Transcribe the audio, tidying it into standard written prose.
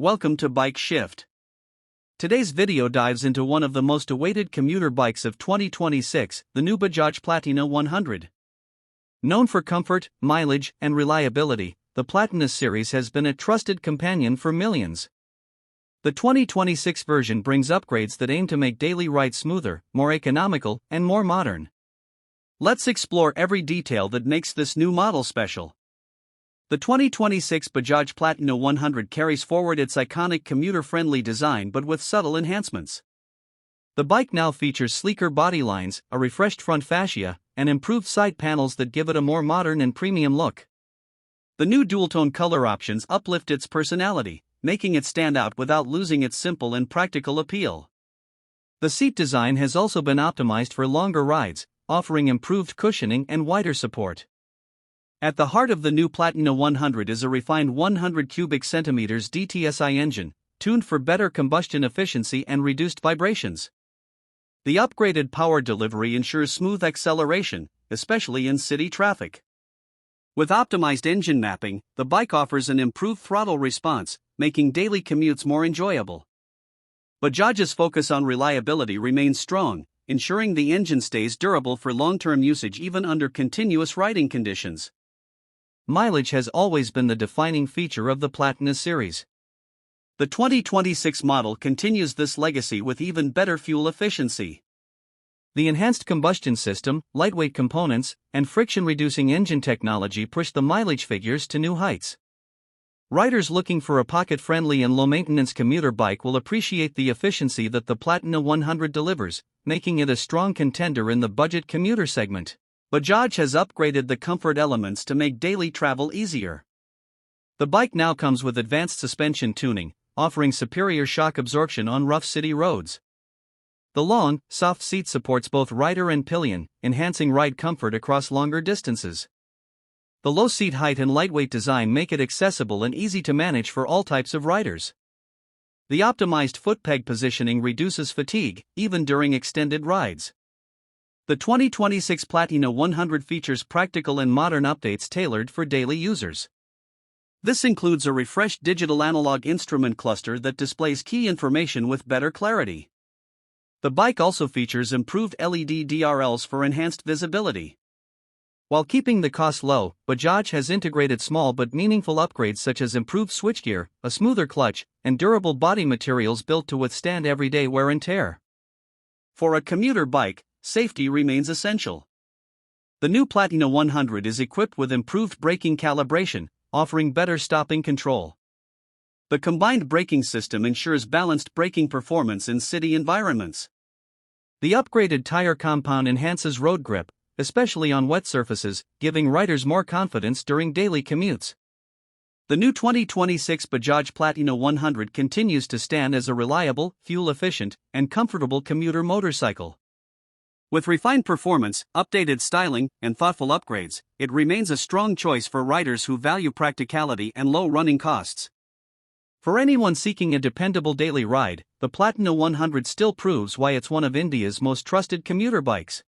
welcome to Bike Shift. Today's video dives into one of the most awaited commuter bikes of 2026, the new Bajaj Platina 100. Known for comfort, mileage, and reliability, the Platina series has been a trusted companion for millions. The 2026 version brings upgrades that aim to make daily rides smoother, more economical, and more modern. Let's explore every detail that makes this new model special. The 2026 Bajaj Platina 100 carries forward its iconic commuter-friendly design but with subtle enhancements. The bike now features sleeker body lines, a refreshed front fascia, and improved side panels that give it a more modern and premium look. The new dual-tone color options uplift its personality, making it stand out without losing its simple and practical appeal. The seat design has also been optimized for longer rides, offering improved cushioning and wider support. At the heart of the new Platina 100 is a refined 100 cubic centimeters DTSI engine, tuned for better combustion efficiency and reduced vibrations. The upgraded power delivery ensures smooth acceleration, especially in city traffic. With optimized engine mapping, the bike offers an improved throttle response, making daily commutes more enjoyable. Bajaj's focus on reliability remains strong, ensuring the engine stays durable for long-term usage even under continuous riding conditions. Mileage has always been the defining feature of the Platina series. The 2026 model continues this legacy with even better fuel efficiency. The enhanced combustion system, lightweight components, and friction-reducing engine technology push the mileage figures to new heights. Riders looking for a pocket-friendly and low-maintenance commuter bike will appreciate the efficiency that the Platina 100 delivers, making it a strong contender in the budget commuter segment. Bajaj has upgraded the comfort elements to make daily travel easier. The bike now comes with advanced suspension tuning, offering superior shock absorption on rough city roads. The long, soft seat supports both rider and pillion, enhancing ride comfort across longer distances. The low seat height and lightweight design make it accessible and easy to manage for all types of riders. The optimized foot peg positioning reduces fatigue, even during extended rides. The 2026 Platina 100 features practical and modern updates tailored for daily users. This includes a refreshed digital analog instrument cluster that displays key information with better clarity. The bike also features improved LED DRLs for enhanced visibility. While keeping the cost low, Bajaj has integrated small but meaningful upgrades such as improved switchgear, a smoother clutch, and durable body materials built to withstand everyday wear and tear. For a commuter bike, safety remains essential. The new Platina 100 is equipped with improved braking calibration, offering better stopping control. The combined braking system ensures balanced braking performance in city environments. The upgraded tire compound enhances road grip, especially on wet surfaces, giving riders more confidence during daily commutes. The new 2026 Bajaj Platina 100 continues to stand as a reliable, fuel-efficient, and comfortable commuter motorcycle. With refined performance, updated styling, and thoughtful upgrades, it remains a strong choice for riders who value practicality and low running costs. For anyone seeking a dependable daily ride, the Platina 100 still proves why it's one of India's most trusted commuter bikes.